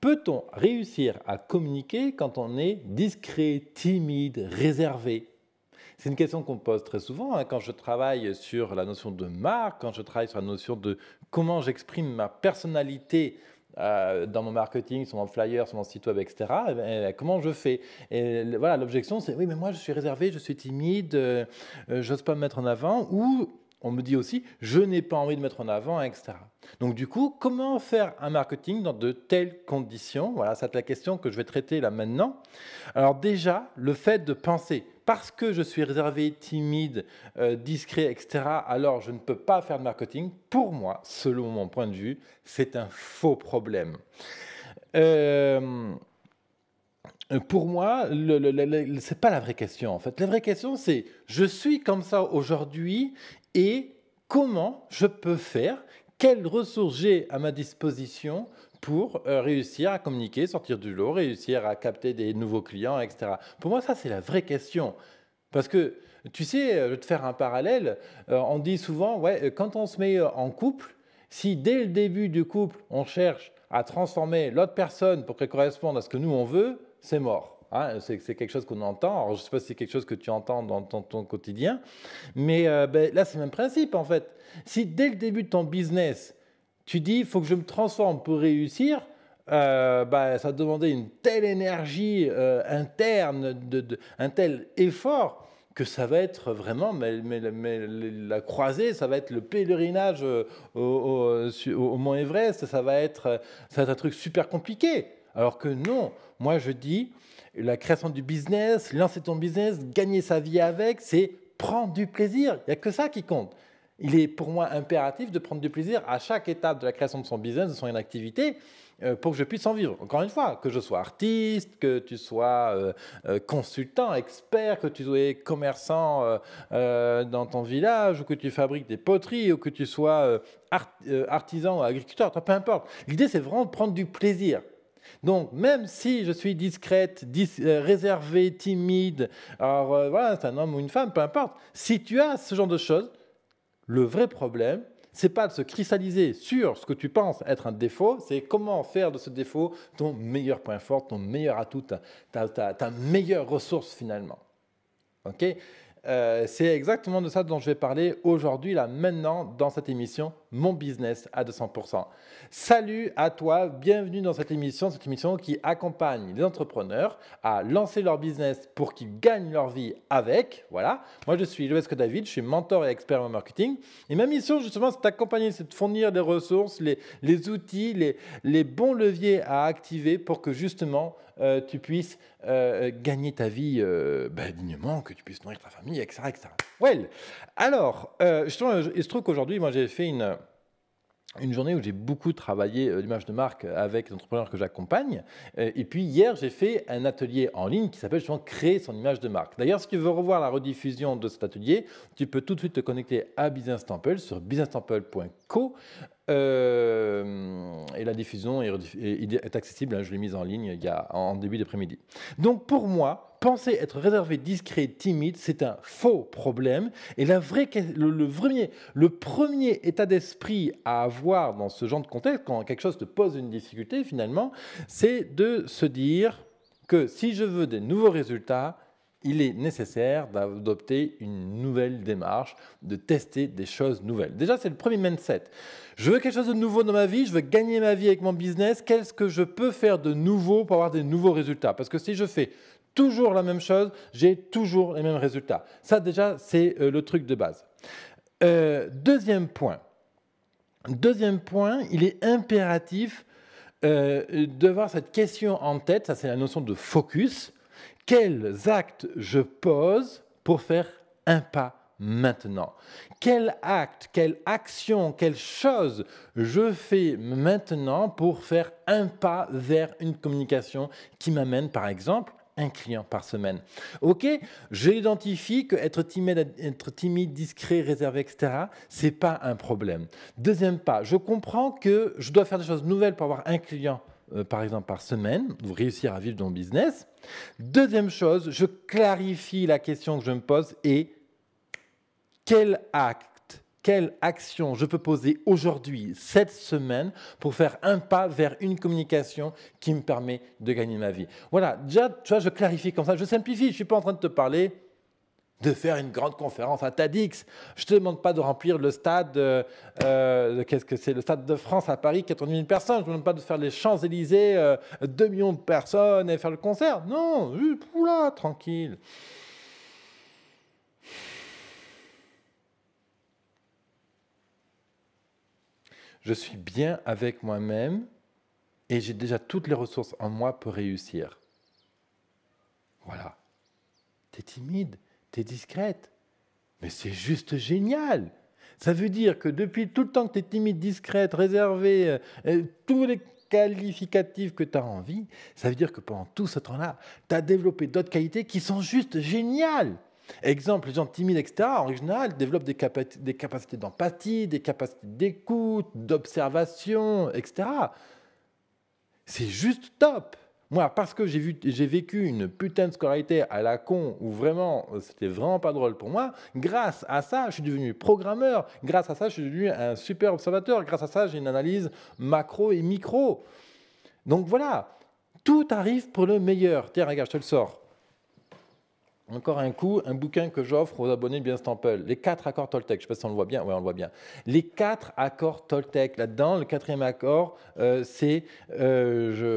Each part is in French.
Peut-on réussir à communiquer quand on est discret, timide, réservé? C'est une question qu'on me pose très souvent quand je travaille sur la notion de marque, quand je travaille sur la notion de comment j'exprime ma personnalité dans mon marketing, sur mon flyer, sur mon site web, etc. Comment je fais? Et voilà, l'objection, c'est oui, mais moi je suis réservé, je suis timide, j'ose pas me mettre en avant, ou on me dit aussi, je n'ai pas envie de mettre en avant, etc. Donc du coup, comment faire un marketing dans de telles conditions? Voilà, c'est la question que je vais traiter là maintenant. Alors déjà, le fait de penser, parce que je suis réservé, timide, discret, etc., alors je ne peux pas faire de marketing, pour moi, selon mon point de vue, c'est un faux problème. Pour moi, ce n'est pas la vraie question en fait. La vraie question, c'est je suis comme ça aujourd'hui et comment je peux faire, quelles ressources j'ai à ma disposition pour réussir à communiquer, sortir du lot, réussir à capter des nouveaux clients, etc. Pour moi, ça, c'est la vraie question. Parce que, tu sais, je vais te faire un parallèle, on dit souvent, ouais, quand on se met en couple, si dès le début du couple, on cherche à transformer l'autre personne pour qu'elle corresponde à ce que nous, on veut, c'est mort. Hein, c'est quelque chose qu'on entend. Alors, je ne sais pas si c'est quelque chose que tu entends dans ton quotidien, mais là, c'est le même principe, en fait. Si dès le début de ton business, tu dis, il faut que je me transforme pour réussir, ça va demander une telle énergie interne, un tel effort, que ça va être vraiment, la croisée, ça va être le pèlerinage au Mont Everest, ça va être un truc super compliqué. Alors que non, moi je dis, la création du business, lancer ton business, gagner sa vie avec, c'est prendre du plaisir. Il n'y a que ça qui compte. Il est pour moi impératif de prendre du plaisir à chaque étape de la création de son business, de son activité, pour que je puisse en vivre. Encore une fois, que je sois artiste, que tu sois consultant, expert, que tu sois commerçant dans ton village, ou que tu fabriques des poteries, ou que tu sois artisan ou agriculteur, peu importe. L'idée, c'est vraiment de prendre du plaisir. Donc, même si je suis discrète, réservée, timide, alors voilà, c'est un homme ou une femme, peu importe, si tu as ce genre de choses, le vrai problème, c'est pas de se cristalliser sur ce que tu penses être un défaut, c'est comment faire de ce défaut ton meilleur point fort, ton meilleur atout, ta meilleure ressource finalement. Ok? C'est exactement de ça dont je vais parler aujourd'hui, là, maintenant, dans cette émission, Mon Business à 200%. Salut à toi, bienvenue dans cette émission qui accompagne les entrepreneurs à lancer leur business pour qu'ils gagnent leur vie avec. Voilà, moi je suis Joël David, je suis mentor et expert en marketing. Et ma mission, justement, c'est d'accompagner, c'est de fournir des ressources, les outils, les bons leviers à activer pour que justement tu puisses gagner ta vie dignement, que tu puisses nourrir ta famille, etc. etc. Well, alors, justement, il se trouve qu'aujourd'hui, moi, j'ai fait une journée où j'ai beaucoup travaillé l'image de marque avec les entrepreneurs que j'accompagne. Et puis hier, j'ai fait un atelier en ligne qui s'appelle justement Créer son image de marque. D'ailleurs, si tu veux revoir la rediffusion de cet atelier, tu peux tout de suite te connecter à Business Temple sur businesstemple.co. Et la diffusion est accessible, hein, je l'ai mise en ligne en début d'après-midi. Donc pour moi, penser être réservé, discret, timide, c'est un faux problème. Et le premier état d'esprit à avoir dans ce genre de contexte, quand quelque chose te pose une difficulté finalement, c'est de se dire que si je veux des nouveaux résultats, il est nécessaire d'adopter une nouvelle démarche, de tester des choses nouvelles. Déjà, c'est le premier mindset. Je veux quelque chose de nouveau dans ma vie, je veux gagner ma vie avec mon business. Qu'est-ce que je peux faire de nouveau pour avoir des nouveaux résultats? Parce que si je fais toujours la même chose, j'ai toujours les mêmes résultats. Ça, déjà, c'est le truc de base. Deuxième point, il est impératif d'avoir cette question en tête. Ça, c'est la notion de focus. Quels actes je pose pour faire un pas maintenant? Quel acte, quelle action, quelle chose je fais maintenant pour faire un pas vers une communication qui m'amène, par exemple, un client par semaine. Ok, j'identifie que être timide, discret, réservé, etc., c'est pas un problème. Deuxième pas, je comprends que je dois faire des choses nouvelles pour avoir un client par exemple par semaine, ou réussir à vivre dans mon business. Deuxième chose, je clarifie la question que je me pose et quel acte, quelle action je peux poser aujourd'hui, cette semaine, pour faire un pas vers une communication qui me permet de gagner ma vie. Voilà, déjà, tu vois, je clarifie comme ça, je simplifie. Je ne suis pas en train de te parler de faire une grande conférence à TEDx. Je ne te demande pas de remplir le stade, qu'est-ce que c'est, le stade de France à Paris, 90 000 personnes. Je ne te demande pas de faire les Champs-Élysées, 2 millions de personnes et faire le concert. Non, oula, tranquille. Je suis bien avec moi-même et j'ai déjà toutes les ressources en moi pour réussir. Voilà. T'es timide, t'es discrète, mais c'est juste génial. Ça veut dire que depuis tout le temps que tu es timide, discrète, réservée, tous les qualificatifs que tu as envie, ça veut dire que pendant tout ce temps-là, tu as développé d'autres qualités qui sont juste géniales. Exemple, les gens timides, etc., en général, développent des capacités d'empathie, des capacités d'écoute, d'observation, etc. C'est juste top. Moi, parce que j'ai vécu une putain de scolarité à la con, où vraiment, c'était vraiment pas drôle pour moi, grâce à ça, je suis devenu programmeur. Grâce à ça, je suis devenu un super observateur. Grâce à ça, j'ai une analyse macro et micro. Donc voilà, tout arrive pour le meilleur. Tiens, regarde, je te le sors. Encore un coup, un bouquin que j'offre aux abonnés de Bien Stample. Les 4 accords Toltec. Je ne sais pas si on le voit bien. Oui, on le voit bien. Les 4 accords Toltec. Là-dedans, le 4e accord, c'est je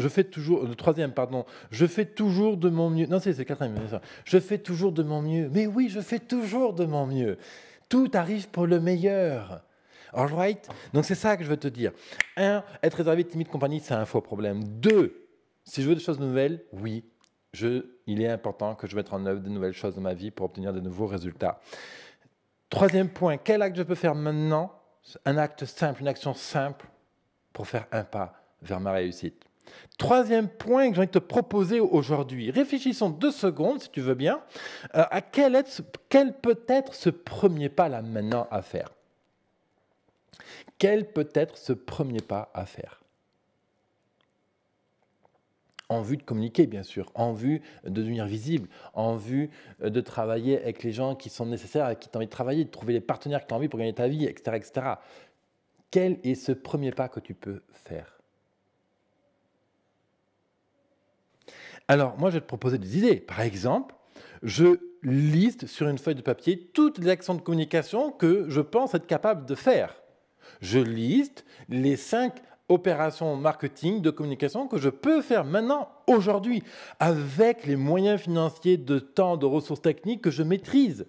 fais toujours. Le 3e, pardon. Je fais toujours de mon mieux. Non, c'est le 4e. Je fais toujours de mon mieux. Mais oui, je fais toujours de mon mieux. Tout arrive pour le meilleur. All right? Donc, c'est ça que je veux te dire. 1, être réservé, timide, compagnie, c'est un faux problème. 2, si je veux des choses nouvelles, oui. Il est important que je mette en œuvre de nouvelles choses dans ma vie pour obtenir de nouveaux résultats. 3e point, quel acte je peux faire maintenant? Un acte simple, une action simple pour faire un pas vers ma réussite. 3e point que j'ai envie de te proposer aujourd'hui. Réfléchissons 2 secondes, si tu veux bien, à quel peut être ce premier pas là maintenant à faire? Quel peut être ce premier pas à faire? En vue de communiquer, bien sûr, en vue de devenir visible, en vue de travailler avec les gens qui sont nécessaires, avec qui tu as envie de travailler, de trouver les partenaires que tu as envie pour gagner ta vie, etc., etc. Quel est ce premier pas que tu peux faire? Alors, moi, je vais te proposer des idées. Par exemple, je liste sur une feuille de papier toutes les actions de communication que je pense être capable de faire. Je liste les 5 opérations marketing de communication que je peux faire maintenant, aujourd'hui, avec les moyens financiers, de temps, de ressources techniques que je maîtrise.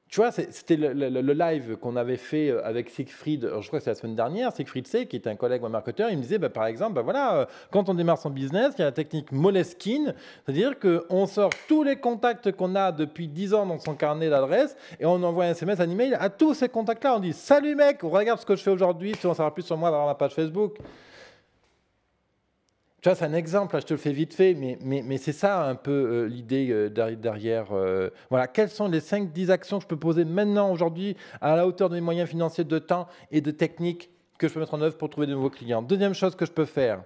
Tu vois, c'était le live qu'on avait fait avec Siegfried, je crois que c'est la semaine dernière, Siegfried C, qui est un collègue ou un marketeur, il me disait, par exemple, voilà, quand on démarre son business, il y a la technique Moleskine, c'est-à-dire qu'on sort tous les contacts qu'on a depuis 10 ans dans son carnet d'adresses et on envoie un SMS, un email à tous ces contacts-là. On dit, salut mec, regarde ce que je fais aujourd'hui, si on saura plus sur moi, va voir ma page Facebook. Tu vois, c'est un exemple, là, je te le fais vite fait, mais c'est ça un peu l'idée derrière. Voilà, quelles sont les 5-10 actions que je peux poser maintenant, aujourd'hui, à la hauteur de mes moyens financiers, de temps et de techniques que je peux mettre en œuvre pour trouver de nouveaux clients. Deuxième chose que je peux faire,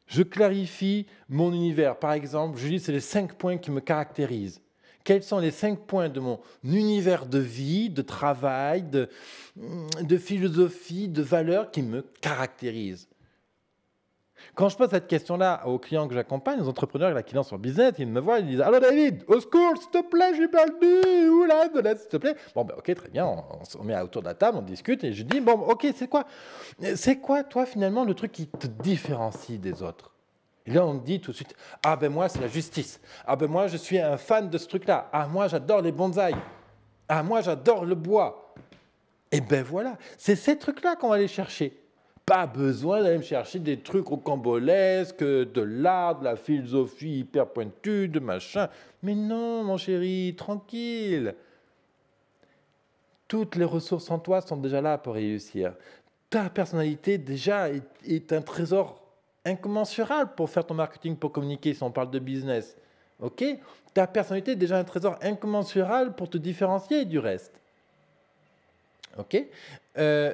je clarifie mon univers. Par exemple, je dis c'est les 5 points qui me caractérisent. Quels sont les 5 points de mon univers de vie, de travail, de philosophie, de valeurs qui me caractérisent? Quand je pose cette question-là aux clients que j'accompagne, aux entrepreneurs qui lancent leur business, ils me voient, ils disent « Allô David, au secours, s'il te plaît, j'ai perdu, oula, de l'aide, s'il te plaît. » Bon, ben ok, très bien, on met autour de la table, on discute, et je dis « Bon, ok, c'est quoi, toi, finalement, le truc qui te différencie des autres ?» Et là, on me dit tout de suite « Ah ben moi, c'est la justice. Ah ben moi, je suis un fan de ce truc-là. Ah moi, j'adore les bonsaïs. Ah moi, j'adore le bois. » Et ben voilà, c'est ces trucs-là qu'on va aller chercher. Pas besoin d'aller me chercher des trucs rocambolesques, de l'art, de la philosophie hyper pointue, de machin. Mais non, mon chéri, tranquille. Toutes les ressources en toi sont déjà là pour réussir. Ta personnalité, déjà, est un trésor incommensurable pour faire ton marketing, pour communiquer, si on parle de business. Ok? Ta personnalité est déjà un trésor incommensurable pour te différencier du reste. Ok,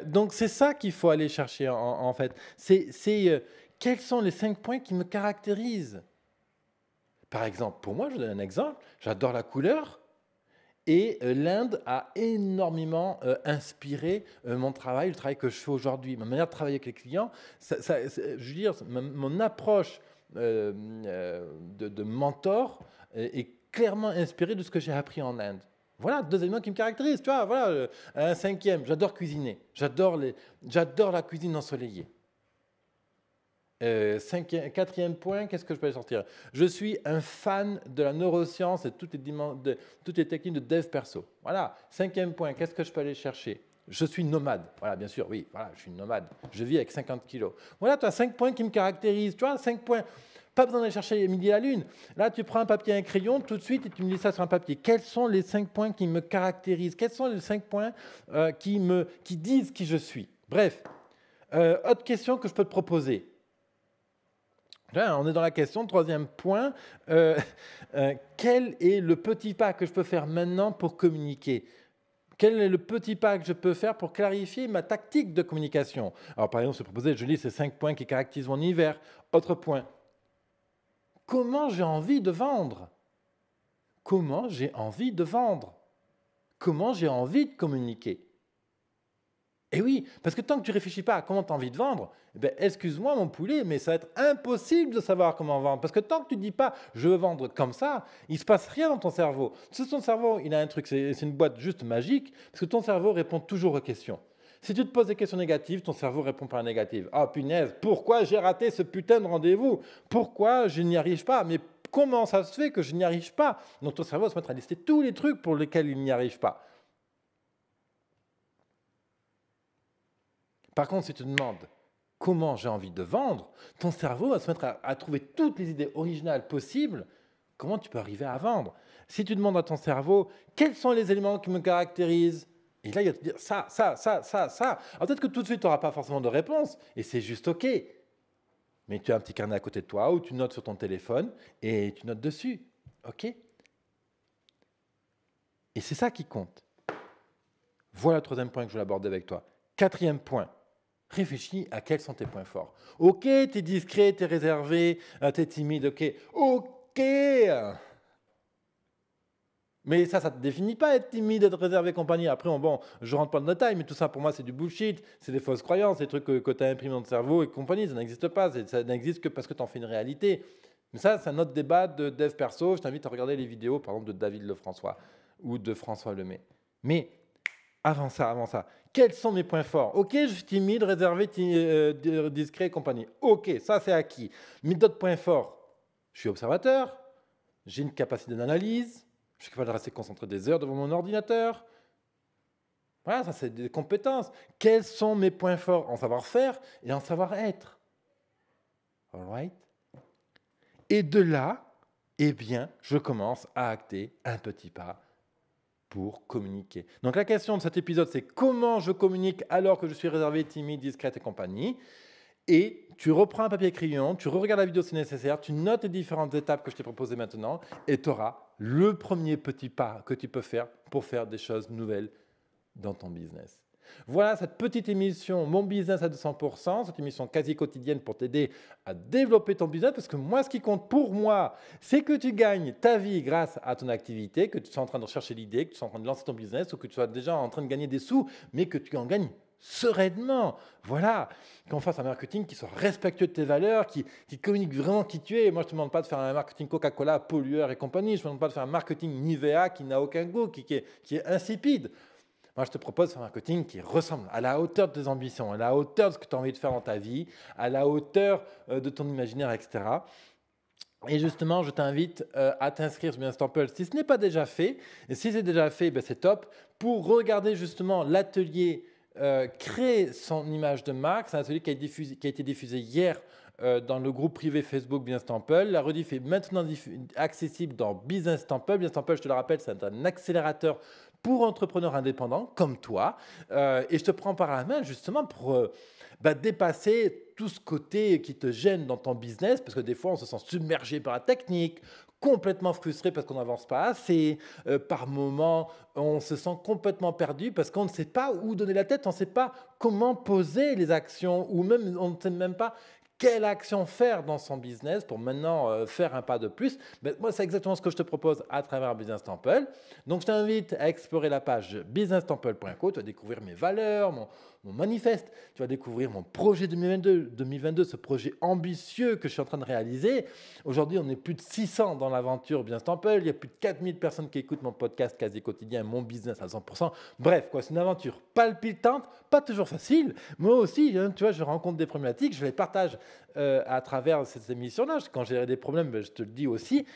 donc c'est ça qu'il faut aller chercher en fait. Quels sont les 5 points qui me caractérisent? Par exemple, pour moi, je donne un exemple, j'adore la couleur Et l'Inde a énormément inspiré mon travail, le travail que je fais aujourd'hui, ma manière de travailler avec les clients. Je veux dire, mon approche de mentor est clairement inspirée de ce que j'ai appris en Inde. Voilà, deux éléments qui me caractérisent. Tu vois, voilà, un cinquième, j'adore cuisiner. J'adore la cuisine ensoleillée. Quatrième point, qu'est-ce que je peux aller sortir? Je suis un fan de la neuroscience et toutes les techniques de dev perso. Voilà. Cinquième point, qu'est-ce que je peux aller chercher? Je suis nomade. Voilà, bien sûr, oui, voilà, je suis nomade. Je vis avec 50 kilos. Voilà, tu as 5 points qui me caractérisent. Tu vois, 5 points. Pas besoin d'aller chercher midi à la lune. Là, tu prends un papier et un crayon tout de suite et tu me dis ça sur un papier. Quels sont les 5 points qui me caractérisent? Quels sont les 5 points qui disent qui je suis? Bref, autre question que je peux te proposer. Là, on est dans la question, troisième point, quel est le petit pas que je peux faire maintenant pour communiquer? Quel est le petit pas que je peux faire pour clarifier ma tactique de communication? Alors par exemple, je proposé, je lis ces 5 points qui caractérisent mon univers. Autre point, comment j'ai envie de vendre? Comment j'ai envie de vendre? Comment j'ai envie de communiquer? Et oui, parce que tant que tu ne réfléchis pas à comment tu as envie de vendre, eh ben, excuse-moi mon poulet, mais ça va être impossible de savoir comment vendre. Parce que tant que tu ne dis pas « je veux vendre comme ça », il ne se passe rien dans ton cerveau. Si ton cerveau, il a un truc, c'est une boîte juste magique, parce que ton cerveau répond toujours aux questions. Si tu te poses des questions négatives, ton cerveau répond par la négative. « Ah punaise, pourquoi j'ai raté ce putain de rendez-vous? Pourquoi je n'y arrive pas? Mais comment ça se fait que je n'y arrive pas ?» Donc ton cerveau va se mettre à lister tous les trucs pour lesquels il n'y arrive pas. Par contre, si tu te demandes comment j'ai envie de vendre, ton cerveau va se mettre à trouver toutes les idées originales possibles. Comment tu peux arriver à vendre? Si tu demandes à ton cerveau quels sont les éléments qui me caractérisent, et là, il va te dire ça, ça, ça, ça, ça. Alors peut-être que tout de suite, tu n'auras pas forcément de réponse, et c'est juste OK. Mais tu as un petit carnet à côté de toi où tu notes sur ton téléphone et tu notes dessus. OK? Et c'est ça qui compte. Voilà le troisième point que je voulais aborder avec toi. Quatrième point. Réfléchis à quels sont tes points forts. Ok, tu es discret, tu es réservé, tu es timide, ok. Ok. Mais ça ne te définit pas être timide, être réservé, compagnie. Après, bon, je ne rentre pas dans le détail, mais tout ça pour moi, c'est du bullshit, c'est des fausses croyances, des trucs que tu as imprimés dans ton cerveau et compagnie, ça n'existe pas, ça n'existe que parce que tu en fais une réalité. Mais ça, c'est un autre débat de dev perso. Je t'invite à regarder les vidéos, par exemple, de David Lefrançois ou de François Lemay. Mais avant ça, quels sont mes points forts? Ok, je suis timide, réservé, discret et compagnie. Ok, ça c'est acquis. Mais d'autres points forts, je suis observateur, j'ai une capacité d'analyse, je suis capable de rester concentré des heures devant mon ordinateur. Voilà, ça c'est des compétences. Quels sont mes points forts en savoir-faire et en savoir-être? All right? Et de là, eh bien, je commence à acter un petit pas pour communiquer. Donc la question de cet épisode, c'est comment je communique alors que je suis réservé, timide, discrète et compagnie. Et tu reprends un papier et crayon, tu regardes la vidéo si nécessaire, tu notes les différentes étapes que je t'ai proposées maintenant et tu auras le premier petit pas que tu peux faire pour faire des choses nouvelles dans ton business. Voilà cette petite émission Mon Business à 200%, cette émission quasi quotidienne pour t'aider à développer ton business parce que moi, ce qui compte pour moi, c'est que tu gagnes ta vie grâce à ton activité, que tu sois en train de rechercher l'idée, que tu sois en train de lancer ton business ou que tu sois déjà en train de gagner des sous, mais que tu en gagnes sereinement. Voilà, qu'on fasse un marketing qui soit respectueux de tes valeurs, qui communique vraiment qui tu es. Moi, je ne te demande pas de faire un marketing Coca-Cola, pollueur et compagnie. Je ne te demande pas de faire un marketing Nivea qui n'a aucun goût, qui est insipide. Moi, je te propose un marketing qui ressemble à la hauteur de tes ambitions, à la hauteur de ce que tu as envie de faire dans ta vie, à la hauteur de ton imaginaire, etc. Et justement, je t'invite à t'inscrire sur Business-Temple si ce n'est pas déjà fait. Et si c'est déjà fait, ben c'est top. Pour regarder justement l'atelier Créer son image de marque, c'est un atelier qui a été diffusé hier dans le groupe privé Facebook Business Temple. La rediff est maintenant accessible dans Business Temple. Business Temple, je te le rappelle, c'est un accélérateur pour entrepreneurs indépendants comme toi. Et je te prends par la main justement pour dépasser tout ce côté qui te gêne dans ton business, parce que des fois, on se sent submergé par la technique, complètement frustré parce qu'on n'avance pas assez. Par moments, on se sent complètement perdu parce qu'on ne sait pas où donner la tête, on ne sait pas comment poser les actions, ou même on ne sait même pas quelle action faire dans son business pour maintenant faire un pas de plus. Ben, moi, c'est exactement ce que je te propose à travers Business Temple. Donc, je t'invite à explorer la page businesstemple.co. Tu vas découvrir mes valeurs, mon manifeste. Tu vas découvrir mon projet 2022, ce projet ambitieux que je suis en train de réaliser. Aujourd'hui, on est plus de 600 dans l'aventure Business Temple. Il y a plus de 4000 personnes qui écoutent mon podcast quasi quotidien, mon business à 100%. Bref, quoi, c'est une aventure palpitante, pas toujours facile. Moi aussi, hein, tu vois, je rencontre des problématiques, je les partage à travers cette émission-là. Quand j'ai des problèmes, ben, je te le dis aussi.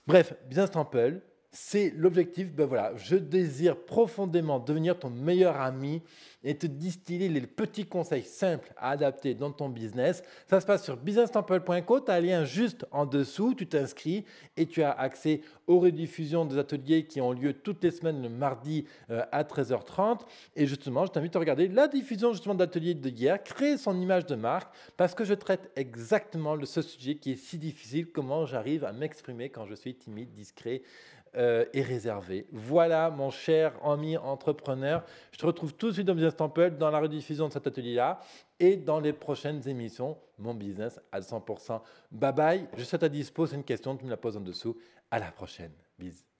Bref, Business Temple, c'est l'objectif. Ben voilà, je désire profondément devenir ton meilleur ami et te distiller les petits conseils simples à adapter dans ton business. Ça se passe sur businesstemple.co. Tu as un lien juste en dessous. Tu t'inscris et tu as accès aux rediffusions des ateliers qui ont lieu toutes les semaines le mardi à 13h30. Et justement, je t'invite à regarder la diffusion justement d'ateliers de hier, créer son image de marque, parce que je traite exactement ce sujet qui est si difficile, comment j'arrive à m'exprimer quand je suis timide, discret et réservé. Voilà, mon cher ami entrepreneur. Je te retrouve tout de suite dans Business Temple, dans la rediffusion de cet atelier-là et dans les prochaines émissions, mon business à 100%. Bye bye. Je suis à ta dispo. C'est une question, tu me la poses en dessous. À la prochaine. Bisous.